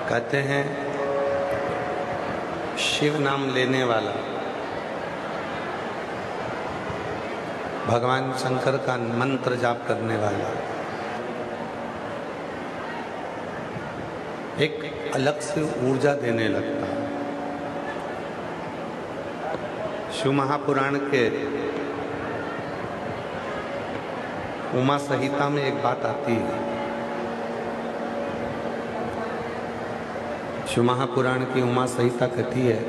कहते हैं शिव नाम लेने वाला भगवान शंकर का मंत्र जाप करने वाला एक अलग से ऊर्जा देने लगता है। शिव महापुराण के उमा संहिता में एक बात आती है। शिव महापुराण की उमा संहिता कहती है,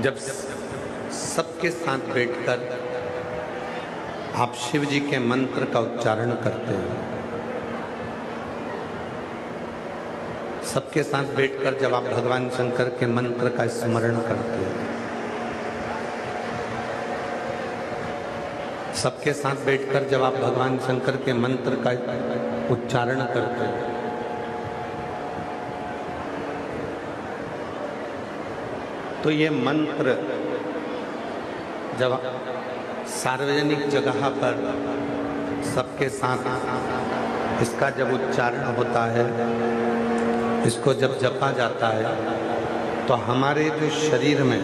जब सबके साथ बैठकर आप शिव जी के मंत्र का उच्चारण करते हैं, सबके साथ बैठकर जब आप भगवान शंकर के मंत्र का स्मरण करते हैं, सबके साथ बैठकर जब आप भगवान शंकर के मंत्र का उच्चारण करते हैं, तो ये मंत्र जब सार्वजनिक जगह पर सबके साथ इसका जब उच्चारण होता है, इसको जब जपा जाता है, तो हमारे जो शरीर में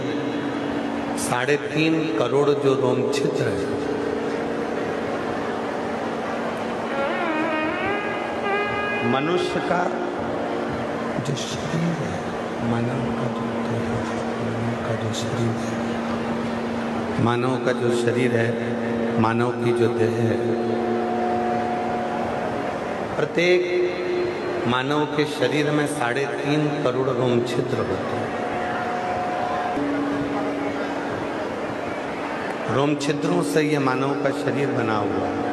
3.5 करोड़ जो रोम छिद्र है, मनुष्य का जो शरीर है, मानव का जो देह है, मानव का जो शरीर है, मानव की जो देह है, प्रत्येक मानव के शरीर में 3.5 करोड़ रोम छिद्र होते हैं। रोम छिद्रों से ये मानव का शरीर बना हुआ है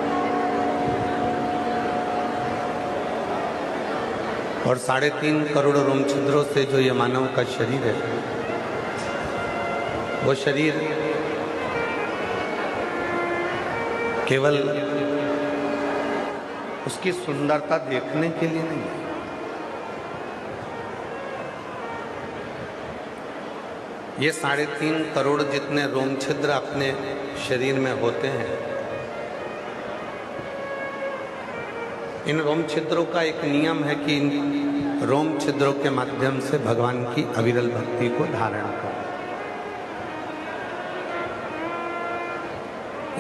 और 3.5 करोड़ रोम छिद्रों से जो ये मानव का शरीर है, वो शरीर केवल उसकी सुंदरता देखने के लिए नहीं है। ये 3.5 करोड़ जितने रोम छिद्र अपने शरीर में होते हैं, इन रोम छिद्रों का एक नियम है कि इन रोम छिद्रों के माध्यम से भगवान की अविरल भक्ति को धारण करें।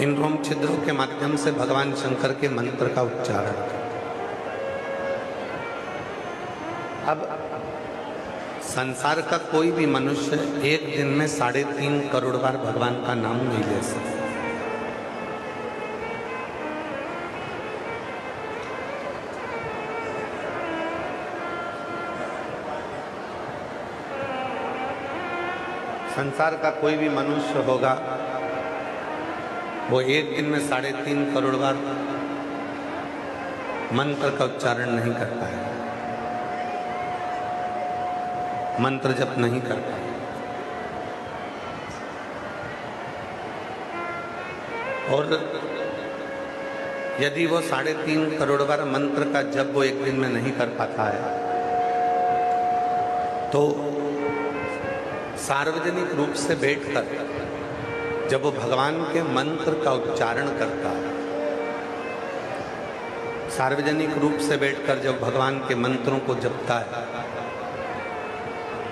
इन रोम छिद्रों के माध्यम से भगवान शंकर के मंत्र का उच्चारण करें। अब संसार का कोई भी मनुष्य एक दिन में 3.5 करोड़ बार भगवान का नाम नहीं ले सकता। संसार का कोई भी मनुष्य होगा, वो एक दिन में 3.5 करोड़ बार मंत्र का उच्चारण नहीं करता है, मंत्र जप नहीं करता है। और यदि वो 3.5 करोड़ बार मंत्र का जप वो एक दिन में नहीं कर पाता है, तो सार्वजनिक रूप से बैठकर जब वो भगवान के मंत्र का उच्चारण करता है, सार्वजनिक रूप से बैठकर जब भगवान के मंत्रों को जपता है,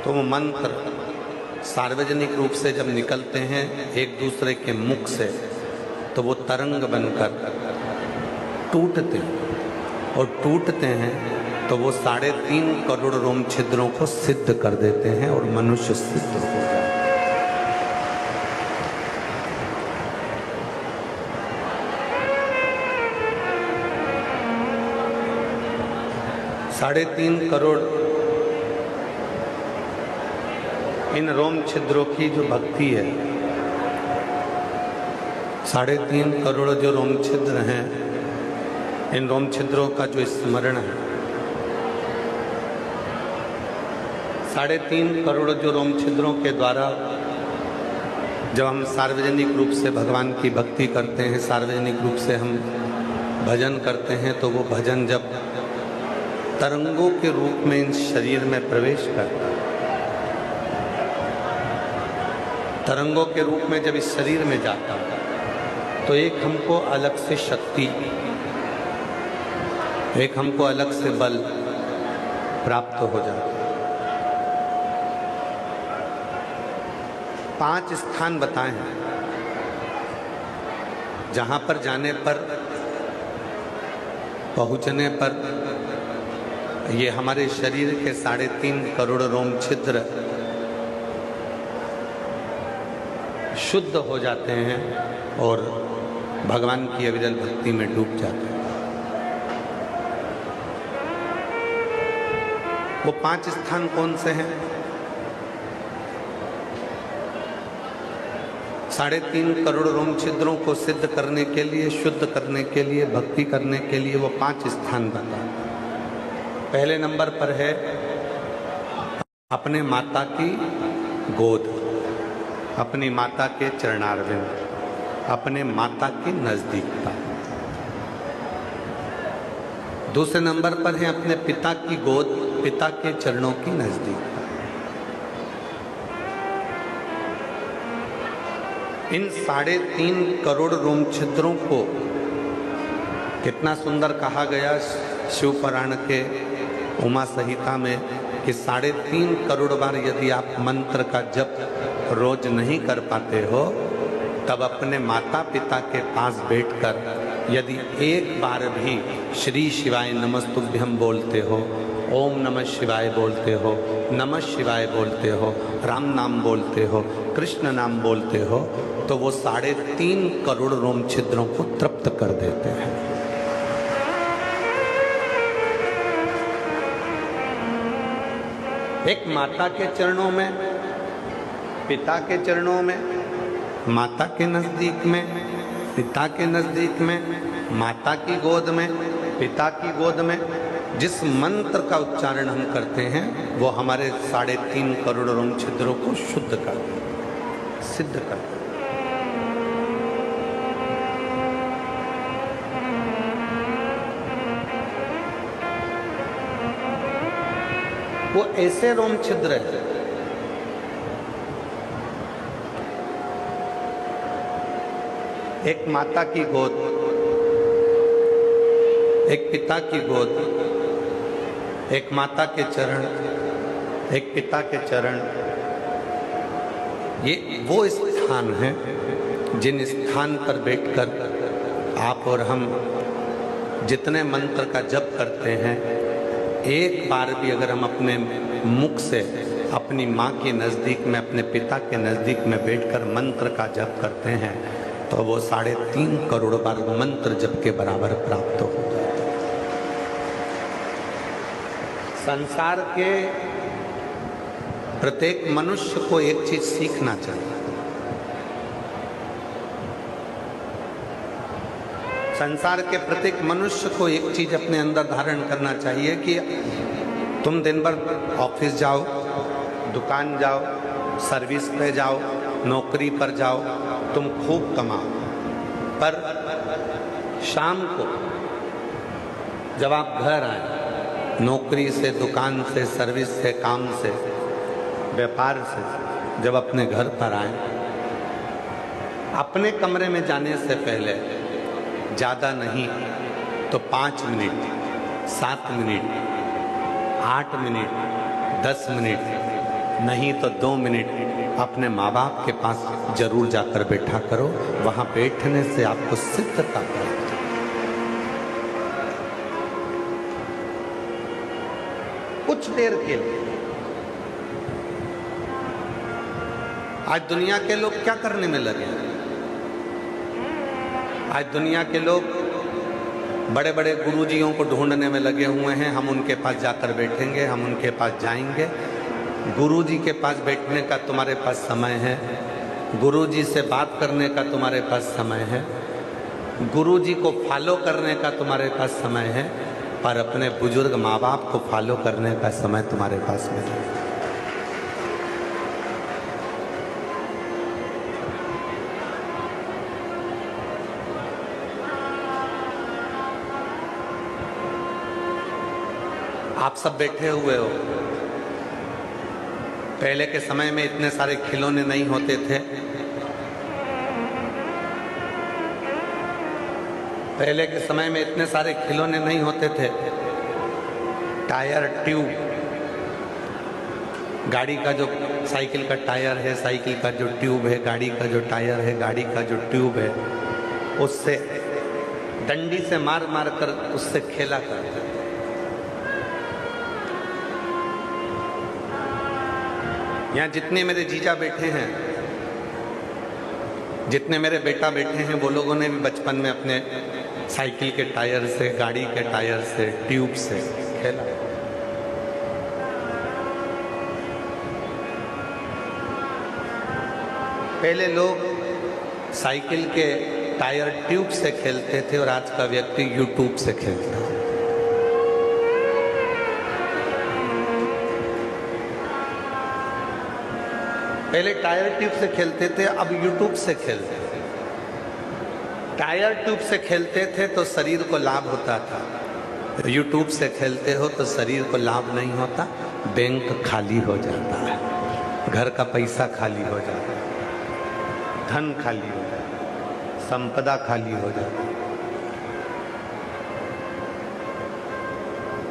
तो वो मंत्र सार्वजनिक रूप से जब निकलते हैं एक दूसरे के मुख से, तो वो तरंग बनकर टूटते हैं और टूटते हैं तो वो 3.5 करोड़ रोम छिद्रों को सिद्ध कर देते हैं और मनुष्य सिद्ध हो जाता है। 3.5 करोड़ इन रोम छिद्रों की जो भक्ति है, 3.5 करोड़ जो रोम छिद्र हैं, इन रोम छिद्रों का जो स्मरण है, 3.5 करोड़ जो रोम छिद्रों के द्वारा जब हम सार्वजनिक रूप से भगवान की भक्ति करते हैं, सार्वजनिक रूप से हम भजन करते हैं, तो वो भजन जब तरंगों के रूप में इन शरीर में प्रवेश करता है, तरंगों के रूप में जब इस शरीर में जाता है, तो एक हमको अलग से शक्ति एक हमको अलग से बल प्राप्त हो जाता है। 5 स्थान बताए हैं जहां पर जाने पर, पहुंचने पर ये हमारे शरीर के 3.5 करोड़ रोम छिद्र शुद्ध हो जाते हैं और भगवान की अविरल भक्ति में डूब जाते हैं। वो 5 स्थान कौन से हैं? 3.5 करोड़ रोम छिद्रों को सिद्ध करने के लिए, शुद्ध करने के लिए, भक्ति करने के लिए वो 5 स्थान बता। पहले नंबर पर है अपने माता की गोद, अपनी माता के चरणारविंद, अपने माता की नजदीकता। दूसरे नंबर पर है अपने पिता की गोद, पिता के चरणों की नजदीकता। इन 3.5 करोड़ रोम छिद्रों को कितना सुंदर कहा गया शिव पुराण के उमा संहिता में कि 3.5 करोड़ बार यदि आप मंत्र का जप रोज नहीं कर पाते हो, तब अपने माता पिता के पास बैठकर यदि एक बार भी श्री शिवाय नमस्तुभ्यम बोलते हो, ओम नमः शिवाय बोलते हो, नमः शिवाय बोलते हो, राम नाम बोलते हो, कृष्ण नाम बोलते हो, तो वो 3.5 करोड़ रोम छिद्रों को तृप्त कर देते हैं। एक माता के चरणों में, पिता के चरणों में, माता के नजदीक में, पिता के नजदीक में, माता की गोद में, पिता की गोद में जिस मंत्र का उच्चारण हम करते हैं वो हमारे 3.5 करोड़ रोम छिद्रों को शुद्ध कर देते, सिद्ध कर देते। वो ऐसे रोम छिद्र है एक माता की गोद, एक पिता की गोद, एक माता के चरण, एक पिता के चरण, ये वो स्थान है जिन स्थान पर बैठकर आप और हम जितने मंत्र का जप करते हैं, एक बार भी अगर हम अपने मुख से अपनी माँ के नज़दीक में, अपने पिता के नज़दीक में बैठकर मंत्र का जप करते हैं तो वो 3.5 करोड़ बार मंत्र जप के बराबर प्राप्त हो जाता है। संसार के प्रत्येक मनुष्य को एक चीज सीखना चाहिए। संसार के प्रत्येक मनुष्य को एक चीज अपने अंदर धारण करना चाहिए कि तुम दिन भर ऑफिस जाओ, दुकान जाओ, सर्विस पे जाओ, नौकरी पर जाओ, तुम खूब कमाओ, पर शाम को जब आप घर आए, नौकरी से, दुकान से, सर्विस से, काम से, व्यापार से जब अपने घर पर आए, अपने कमरे में जाने से पहले ज़्यादा नहीं तो 5 मिनट, 7 मिनट, 8 मिनट, 10 मिनट, नहीं तो 2 मिनट अपने माँ बाप के पास जरूर जाकर बैठा करो। वहाँ बैठने से आपको सिद्धता प्राप्त। कुछ देर के लिए आज दुनिया के लोग क्या करने में लगे हैं? आज दुनिया के लोग बड़े बड़े गुरुजियों को ढूंढने में लगे हुए हैं। हम उनके पास जाकर बैठेंगे, हम उनके पास जाएंगे। गुरुजी के पास बैठने का तुम्हारे पास समय है, गुरुजी से बात करने का तुम्हारे पास समय है, गुरुजी को फॉलो करने का तुम्हारे पास समय है, पर अपने बुजुर्ग माँ बाप को फॉलो करने का समय तुम्हारे पास नहीं है। आप सब बैठे हुए हो, पहले के समय में इतने सारे खिलौने नहीं होते थे, पहले के समय में इतने सारे खिलौने नहीं होते थे। टायर ट्यूब, गाड़ी का जो साइकिल का टायर है, साइकिल का जो ट्यूब है, गाड़ी का जो टायर है, गाड़ी का जो ट्यूब है, उससे डंडी से मार मार कर उससे खेला करते थे। यहाँ जितने मेरे जीजा बैठे हैं, जितने मेरे बेटा बैठे हैं, वो लोगों ने भी बचपन में अपने साइकिल के टायर से, गाड़ी के टायर से, ट्यूब से खेला। पहले लोग साइकिल के टायर ट्यूब से खेलते थे और आज का व्यक्ति यूट्यूब से खेलता है। पहले टायर ट्यूब से खेलते थे, अब यूट्यूब से खेलते हैं। टायर ट्यूब से खेलते थे तो शरीर को लाभ होता था, यूट्यूब से खेलते हो तो शरीर को लाभ नहीं होता, बैंक खाली हो जाता है, घर का पैसा खाली हो जाता है, धन खाली हो जाता है, संपदा खाली हो जाती है।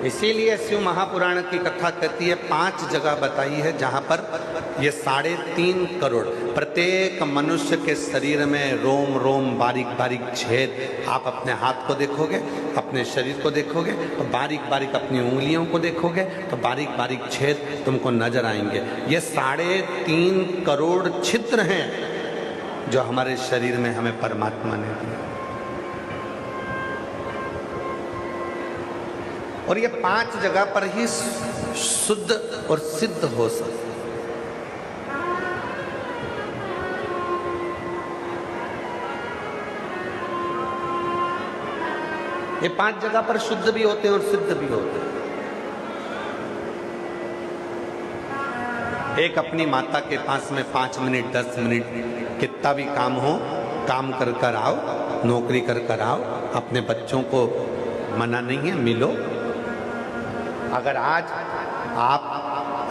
इसीलिए शिव महापुराण की कथा कहती है, 5 जगह बताई है जहां पर ये 3.5 करोड़, प्रत्येक मनुष्य के शरीर में रोम रोम, बारीक बारीक छेद। आप अपने हाथ को देखोगे, अपने शरीर को देखोगे तो बारीक बारीक, अपनी उंगलियों को देखोगे तो बारीक बारीक छेद तुमको नजर आएंगे। ये 3.5 करोड़ छिद्र हैं जो हमारे शरीर में हमें परमात्मा ने दिया। और ये 5 जगह पर ही शुद्ध और सिद्ध हो सकते। ये 5 जगह पर शुद्ध भी होते हैं और सिद्ध भी होते हैं। एक अपनी माता के पास में 5 मिनट 10 मिनट कितना भी काम हो, काम कर कर आओ, नौकरी कर कर आओ, अपने बच्चों को मना नहीं है, मिलो। अगर आज आप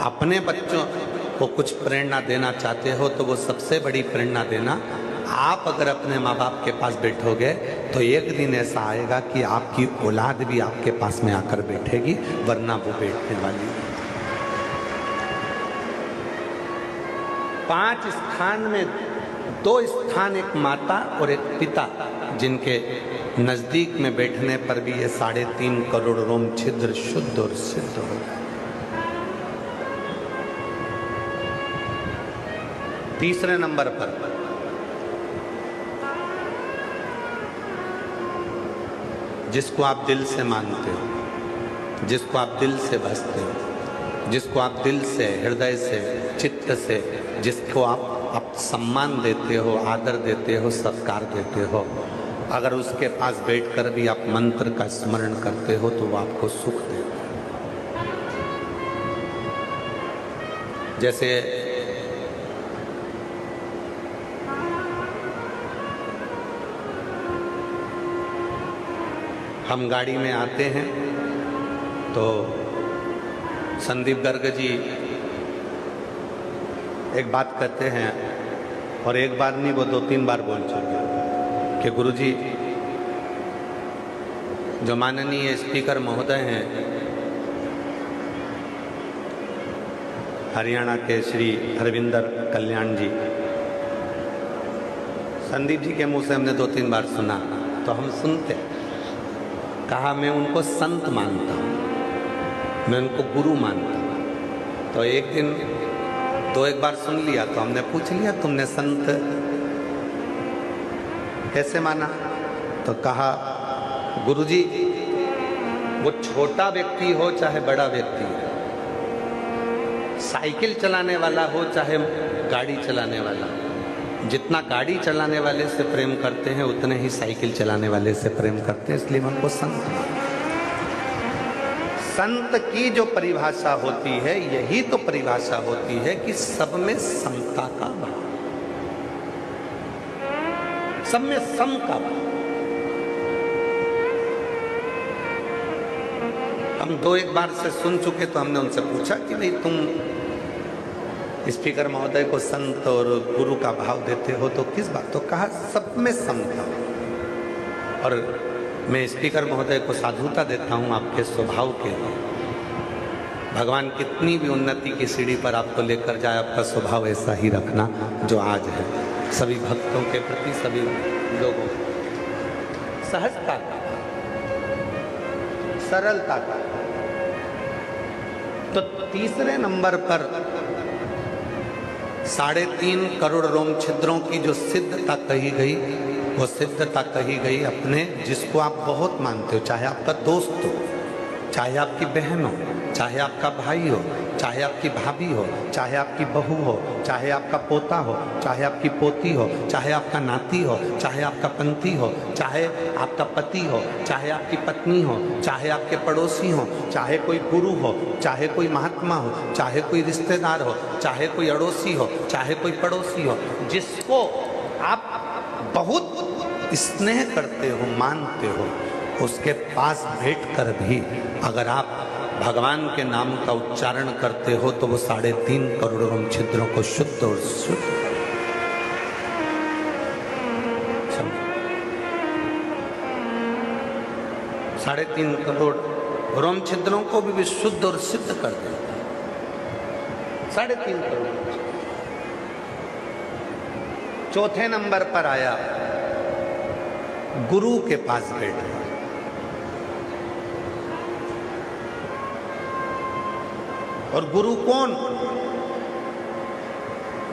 अपने बच्चों को कुछ प्रेरणा देना चाहते हो तो वो सबसे बड़ी प्रेरणा देना, आप अगर अपने माँ बाप के पास बैठोगे तो एक दिन ऐसा आएगा कि आपकी औलाद भी आपके पास में आकर बैठेगी, वरना वो बैठने वाली है। 5 स्थान में 2 स्थान, एक माता और एक पिता, जिनके नजदीक में बैठने पर भी ये 3.5 करोड़ रोम छिद्र शुद्ध और सिद्ध हो गए। तीसरे नंबर पर जिसको आप दिल से मानते हो, जिसको आप दिल से बसते हो, जिसको आप दिल से, हृदय से, चित्त से, जिसको आप सम्मान देते हो, आदर देते हो, सत्कार देते हो, अगर उसके पास बैठकर भी आप मंत्र का स्मरण करते हो तो वो आपको सुख देता है। जैसे हम गाड़ी में आते हैं तो संदीप गर्ग जी एक बात कहते हैं, और एक बार नहीं, वो 2-3 बार बोल चुके कि गुरुजी, जो माननीय स्पीकर महोदय हैं हरियाणा के श्री हरविंदर कल्याण जी, संदीप जी के मुंह से हमने 2-3 बार सुना तो हम सुनते, कहा मैं उनको संत मानता हूँ, मैं उनको गुरु मानता हूँ। तो एक दिन 2-1 बार सुन लिया तो हमने पूछ लिया, तुमने संत कैसे माना? तो कहा, गुरुजी, वो छोटा व्यक्ति हो चाहे बड़ा व्यक्ति हो, साइकिल चलाने वाला हो चाहे गाड़ी चलाने वाला, जितना गाड़ी चलाने वाले से प्रेम करते हैं उतने ही साइकिल चलाने वाले से प्रेम करते हैं, इसलिए उनको संत मानते हैं। संत की जो परिभाषा होती है, यही तो परिभाषा होती है कि सब में समता का भाव, सब में सम का भाव। हम 2-1 बार से सुन चुके तो हमने उनसे पूछा कि भाई तुम स्पीकर महोदय को संत और गुरु का भाव देते हो तो किस बात? तो कहा सब में समता। और मैं स्पीकर महोदय को साधुता देता हूं आपके स्वभाव के लिए। भगवान कितनी भी उन्नति की सीढ़ी पर आपको लेकर जाए, आपका स्वभाव ऐसा ही रखना जो आज है। सभी भक्तों के प्रति, सभी लोगों सहजता का, सरलता का। तो तीसरे नंबर पर 3.5 करोड़ रोम छिद्रों की जो सिद्धता कही गई, वो सिद्धता कही गई अपने जिसको आप बहुत मानते हो, चाहे आपका दोस्त हो, चाहे आपकी बहन हो, चाहे आपका भाई हो, चाहे आपकी भाभी हो, चाहे आपकी बहू हो, चाहे आपका पोता हो, चाहे आपकी पोती हो, चाहे आपका नाती हो, चाहे आपका पंथी हो, चाहे आपका पति हो, चाहे आपकी पत्नी हो, चाहे आपके पड़ोसी हो, चाहे कोई गुरु हो, चाहे कोई महात्मा हो, चाहे कोई रिश्तेदार हो, चाहे कोई अड़ोसी हो, चाहे कोई पड़ोसी हो, जिसको आप बहुत स्नेह करते हो, मानते हो, उसके पास बैठकर भी अगर आप भगवान के नाम का उच्चारण करते हो तो वो 3.5 करोड़ रोम छिद्रों को शुद्ध और शुद्ध 3.5 करोड़ रोम छिद्रों को भी शुद्ध और सिद्ध कर देता है। 3.5 करोड़। चौथे नंबर पर आया गुरु के पास बैठना। और गुरु कौन?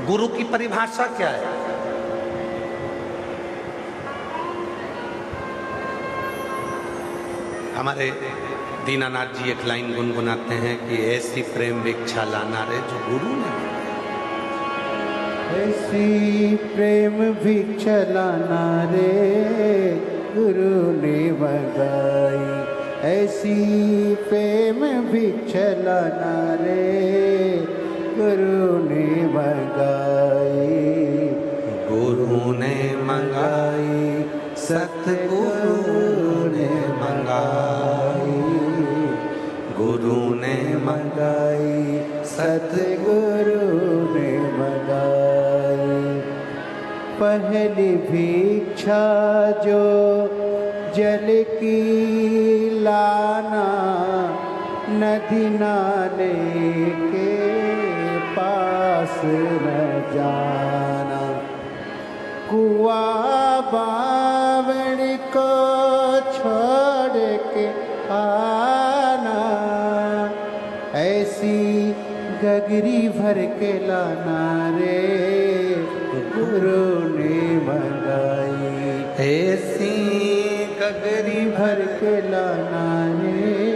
गुरु की परिभाषा क्या है? हमारे दीनानाथ जी एक लाइन गुनगुनाते हैं कि ऐसी प्रेम भिक्षा लाना रे जो गुरु ने, ऐसी प्रेम भिक्षा लाना रे गुरु ने मंगाई, ऐसी प्रेम भिक्षा लाना रे गुरु ने मंगाई, गुरु ने मंगाई, सतगुरु ने मंगाई, गुरु ने मंगाई, सतगुरु ने मंगाई। पहली भिक्षा जो जल की लाना, नदी नाले के पास न जाना, कुआं बावड़ी को छोड़ के आना, ऐसी गगरी भर के लाना रे गुरु ने मंगाई, ऐसी गगरी भर के लाना रे